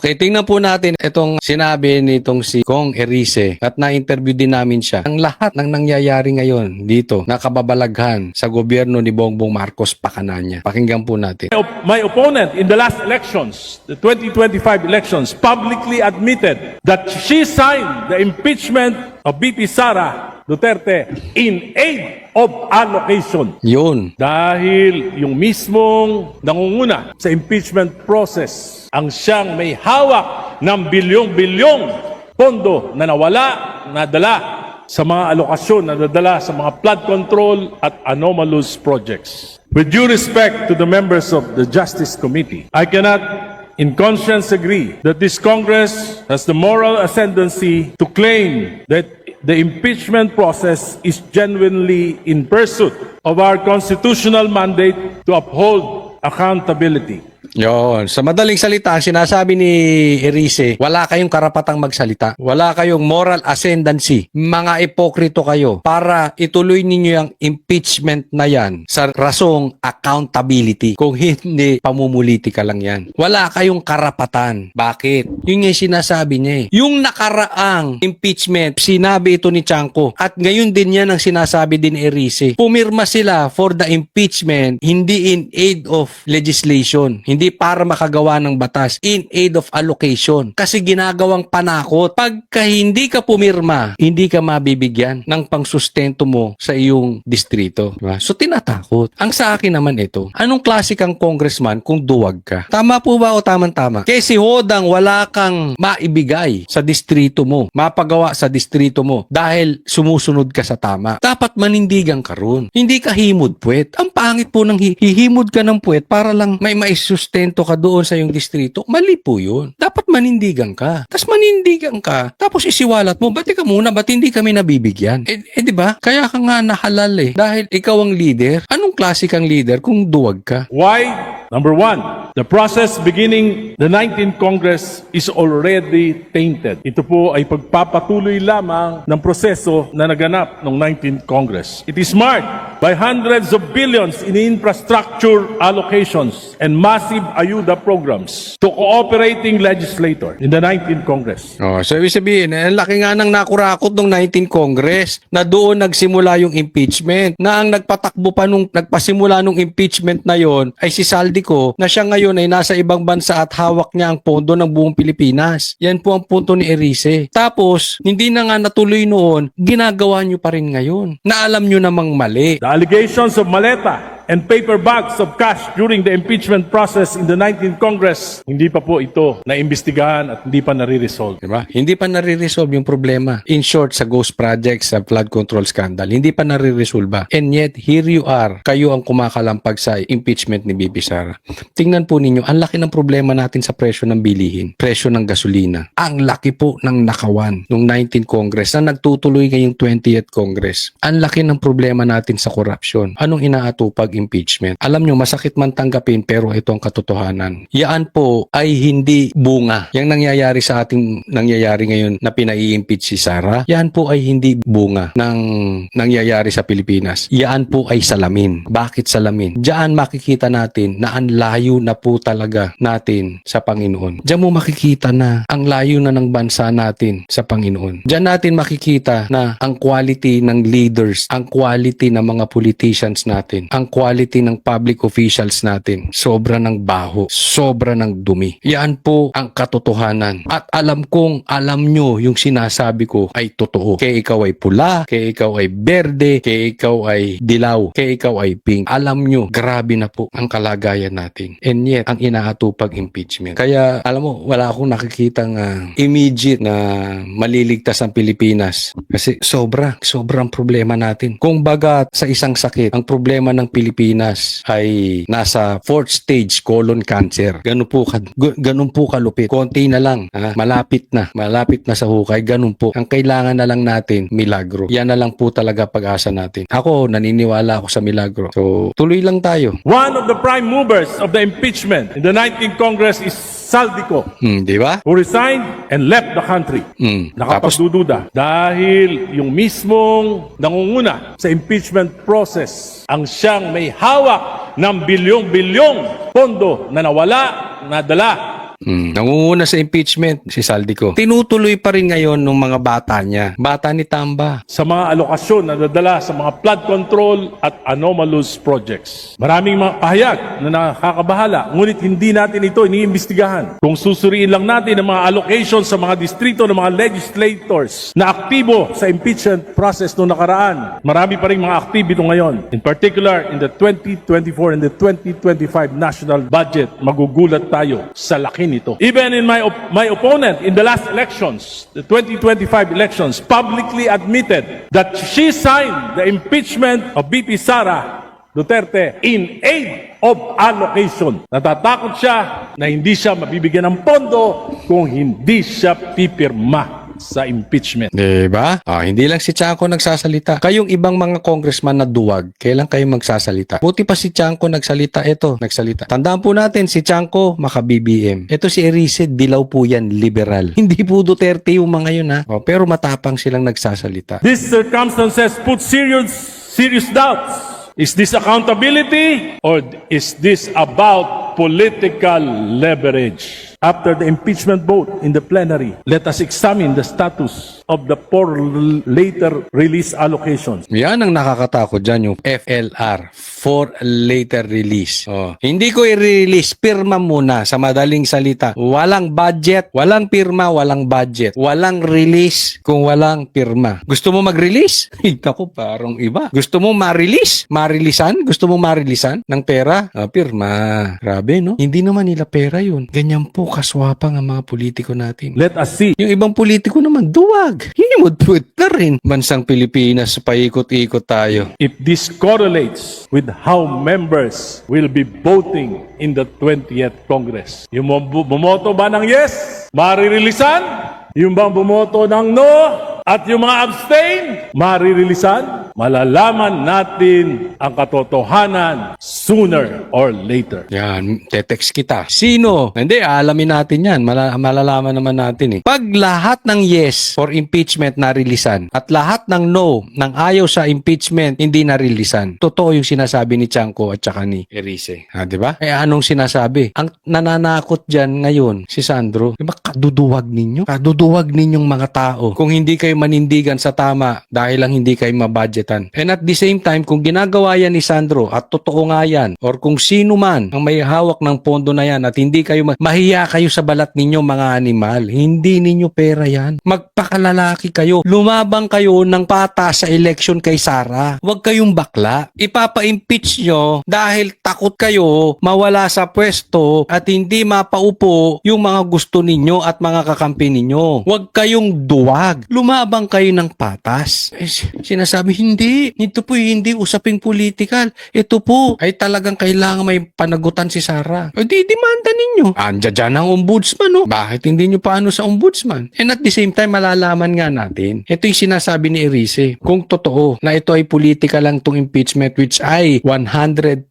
Okay, tingnan po natin itong sinabi nitong si Kong Erice at na-interview din namin siya. Ang lahat ng nangyayari ngayon dito na kababalaghan sa gobyerno ni Bongbong Marcos Pakananya. Pakinggan po natin. My opponent in the last elections, the 2025 elections, publicly admitted that she signed the impeachment of BP Sara Duterte in aid of allocation. Yun. Dahil yung mismong nangunguna sa impeachment process ang siyang may hawak ng bilyong-bilyong pondo na nawala, nadala sa mga alokasyon, nadadala sa mga flood control at anomalous projects. With due respect to the members of the Justice Committee, I cannot in conscience agree that this Congress has the moral ascendancy to claim that the impeachment process is genuinely in pursuit of our constitutional mandate to uphold accountability. Yon. Sa madaling salita, sinasabi ni Erice, wala kayong karapatang magsalita. Wala kayong moral ascendancy. Mga ipokrito kayo para ituloy ninyo yung impeachment na yan sa rasong accountability. Kung hindi, pamumuliti ka lang yan. Wala kayong karapatan. Bakit? Yun yung sinasabi niya eh. Yung nakaraang impeachment, sinabi ito ni Chanco. At ngayon din yan ang sinasabi din ni Erice. Pumirma sila for the impeachment, hindi in aid of legislation. Hindi para makagawa ng batas, in aid of allocation. Kasi ginagawang panakot. Pagka hindi ka pumirma, hindi ka mabibigyan ng pangsustento mo sa iyong distrito. Diba? So tinatakot. Ang sa akin naman ito, anong klase kang congressman kung duwag ka? Tama po ba o tamang-tama? Kaya si Hodang wala kang maibigay sa distrito mo, mapagawa sa distrito mo dahil sumusunod ka sa tama. Dapat manindigan ka ron. Hindi ka himod puwet. Ang pangit po ng hihimod ka ng puwet para lang may maisustento ka doon sa iyong distrito, mali po yun. Dapat manindigan ka. Tapos manindigan ka, tapos isiwalat mo, ba't ka muna, ba't hindi kami nabibigyan? Di ba? Kaya ka nga nahalal eh. Dahil ikaw ang leader. Anong klase kang leader kung duwag ka? Why? Number one, the process beginning the 19th Congress is already tainted. Ito po ay pagpapatuloy lamang ng proseso na naganap ng 19th Congress. It is marked by hundreds of billions in infrastructure allocations and massive ayuda programs to cooperating legislator in the 19th Congress. Oh, so ibig sabihin, ang laki nga ng nakurakot ng 19th Congress na doon nagsimula yung impeachment, na ang nagpatakbo pa nagpasimula nung impeachment na yon ay si Saldico, na siya ngayon ay nasa ibang bansa at hawak niya ang pondo ng buong Pilipinas. Yan po ang punto ni Erice. Tapos, hindi na nga natuloy noon, ginagawa nyo pa rin ngayon, na alam nyo namang mali. The allegations of maleta and paper bags of cash during the impeachment process in the 19th Congress, hindi pa po ito naimbestigahan at hindi pa nare-resolve. Diba? Hindi pa nare-resolve yung problema. In short, sa ghost project, sa flood control scandal, hindi pa nare-resolve. And yet, here you are, kayo ang kumakalampag sa impeachment ni Bibi Sara. Tingnan po ninyo, ang laki ng problema natin sa presyo ng bilihin, presyo ng gasolina. Ang laki po ng nakawan ng 19th Congress na nagtutuloy ngayong 20th Congress. Ang laki ng problema natin sa korupsyon. Anong inaatupag impeachment? Alam nyo, masakit man tanggapin pero ito ang katotohanan. Yan po ay hindi bunga. Yang nangyayari sa ating nangyayari ngayon na pinai-impeach si Sara, yan po ay hindi bunga ng nangyayari sa Pilipinas. Yan po ay salamin. Bakit salamin? Diyan makikita natin na ang layo na po talaga natin sa Panginoon. Diyan mo makikita na ang layo na ng bansa natin sa Panginoon. Diyan natin makikita na ang quality ng leaders, ang quality ng mga politicians natin, ang quality ng public officials natin, sobra ng baho, sobra ng dumi. Yan po ang katotohanan. At alam kong alam nyo yung sinasabi ko ay totoo. Kaya ikaw ay pula, kaya ikaw ay berde, kaya ikaw ay dilaw, kaya ikaw ay pink. Alam nyo, grabe na po ang kalagayan natin. And yet, ang inaatupag impeachment. Kaya, alam mo, wala akong nakikitang immediate na maliligtas ang Pilipinas. Kasi sobrang problema natin. Kung baga sa isang sakit, ang problema ng Pilipinas ay nasa 4th stage colon cancer. Ganun po kalupit. Konti na lang, malapit na sa hukay. Ganun po. Ang kailangan na lang natin, milagro. Yan na lang po talaga pag-asa natin. Ako, naniniwala ako sa milagro. So, tuloy lang tayo. One of the prime movers of the impeachment in the 19th Congress is Saldico, Di ba? who resigned and left the country. Nakapagdududa. Dahil yung mismong nangunguna sa impeachment process, ang siyang may hawak ng bilyong-bilyong pondo na nawala, nadala Nangunguna sa impeachment, si Saldico. Tinutuloy pa rin ngayon ng mga bata niya. Bata ni Tamba. Sa mga alokasyon na nadala sa mga flood control at anomalous projects. Maraming mga pahayag na nakakabahala, ngunit hindi natin ito iniimbestigahan. Kung susuriin lang natin ang mga allocations sa mga distrito ng mga legislators na aktibo sa impeachment process noong nakaraan, marami pa rin mga aktibo ngayon. In particular, in the 2024 and the 2025 national budget, magugulat tayo sa laki nito. Even in my opponent in the last elections, the 2025 elections, publicly admitted that she signed the impeachment of BP Sara Duterte in aid of allocation. Natatakot siya na hindi siya mabibigyan ng pondo kung hindi siya pipirma sa impeachment. Diba? Hindi lang si Chanco nagsasalita. Kayong ibang mga congressman na duwag, kailan kayo magsasalita? Buti pa si Chanco nagsalita. Nagsalita. Tandaan po natin, si Chanco, maka-BBM. Ito si Erice, dilaw po yan, liberal. Hindi po Duterte yung mga yun, ha? Pero matapang silang nagsasalita. These circumstances put serious doubts. Is this accountability or is this about political leverage? After the impeachment vote in the plenary, let us examine the status of the four later release allocations. Yan ang nakakatakot dyan, yung FLR, for later release. Hindi ko i-release, pirma muna sa madaling salita. Walang budget, walang pirma, walang budget. Walang release kung walang pirma. Gusto mo mag-release? Naku, parang iba. Gusto mo ma-release? Marilisan? Gusto mo marilisan ng pera? Pirma. Grabe, no? Hindi naman nila pera yun. Ganyan po kaswapang ang mga politiko natin. Let us see. Yung ibang politiko naman, duwag. Himod-put na rin. Bansang Pilipinas, paikot-ikot tayo. If this correlates with how members will be voting in the 20th Congress. Yung bumoto ba ng yes, maririlisan? Yung bang bumoto ng no, at yung mga abstain, maririlisan? Malalaman natin ang katotohanan sooner or later. Yan, tetext kita. Sino? Hindi, alamin natin yan. Malalaman naman natin eh. Pag lahat ng yes for impeachment narilisan at lahat ng no, ng ayaw sa impeachment, hindi narilisan. Totoo yung sinasabi ni Chanco at saka ni Erice. Diba? Anong sinasabi? Ang nananakot dyan ngayon, si Sandro, diba kaduduwag ninyo? Kaduduwag ninyong mga tao. Kung hindi kayo manindigan sa tama dahil lang hindi kayo mabudgetan. And at the same time, kung ginagawa yan ni Sandro at totoo nga yan, or kung sino man ang may hawak ng pondo na yan at hindi kayo mahiya kayo sa balat ninyo mga animal, hindi ninyo pera yan. Magpakalalaki kayo. Lumabang kayo ng pata sa election kay Sara. Huwag kayong bakla. Ipapa-impeach nyo dahil takot kayo mawala sa pwesto at hindi mapaupo yung mga gusto ninyo at mga kakampi ninyo. Huwag kayong duwag. Lumabang kayo ng patas. Sinasabi, hindi. Ito po hindi usaping political. Ito po ay talagang kailangan may panagutan si Sara. O di demanda ninyo. Andiyan dyan ang ombudsman, no? Bakit hindi nyo paano sa ombudsman? And at the same time, malalaman nga natin. Ito yung sinasabi ni Erice. Kung totoo na ito ay political lang tong impeachment, which ay 100%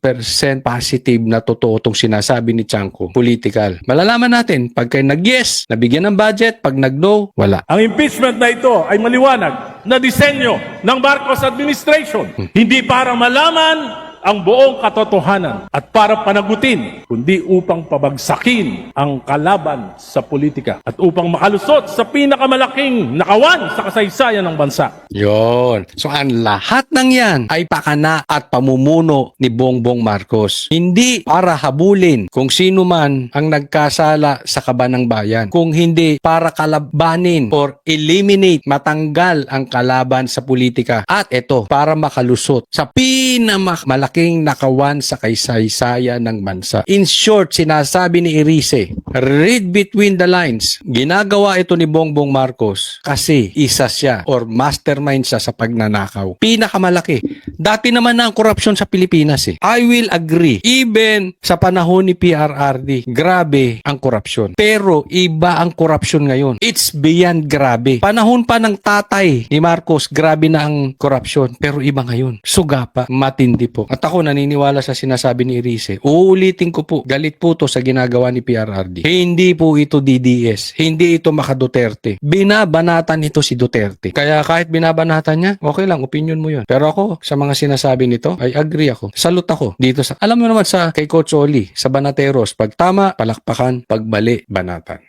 positive na totoo tong sinasabi ni Chanco. Political. Malalaman natin. Pag kayo nag-yes, nabigyan ng budget. Pag nag-no, wala. Ang impeachment na ito ay maliwanag na disenyo ng Marcos administration. Hindi para malaman ang buong katotohanan at para panagutin, kundi upang pabagsakin ang kalaban sa politika at upang makalusot sa pinakamalaking nakawan sa kasaysayan ng bansa. Yon. So ang lahat ng yan ay pakana at pamumuno ni Bongbong Marcos. Hindi para habulin kung sino man ang nagkasala sa kaban ng bayan. Kung hindi para kalabanin or eliminate, matanggal ang kalaban sa politika. At ito, para makalusot sa pinakamalaking nakawan sa kaysaysayan ng bansa. In short, sinasabi ni Erice, read between the lines, ginagawa ito ni Bongbong Marcos kasi isa siya or mastermind siya sa pagnanakaw. Pinakamalaki. Dati naman na ang korupsyon sa Pilipinas eh. I will agree. Even sa panahon ni PRRD, grabe ang korupsyon. Pero iba ang korupsyon ngayon. It's beyond grabe. Panahon pa ng tatay ni Marcos, grabe na ang korupsyon. Pero iba ngayon. Suga pa. Matindi po. At At ako naniniwala sa sinasabi ni Erice. Uulitin ko po, galit po to sa ginagawa ni PRRD. Hindi po ito DDS. Hindi ito maka-Duterte. Binabanatan ito si Duterte. Kaya kahit binabanatan niya, okay lang, opinion mo yun. Pero ako, sa mga sinasabi nito, ay agree ako. Salute ako dito sa, alam mo naman sa kay Coach Oli, sa Banateros, pag tama, palakpakan, pag mali, banatan.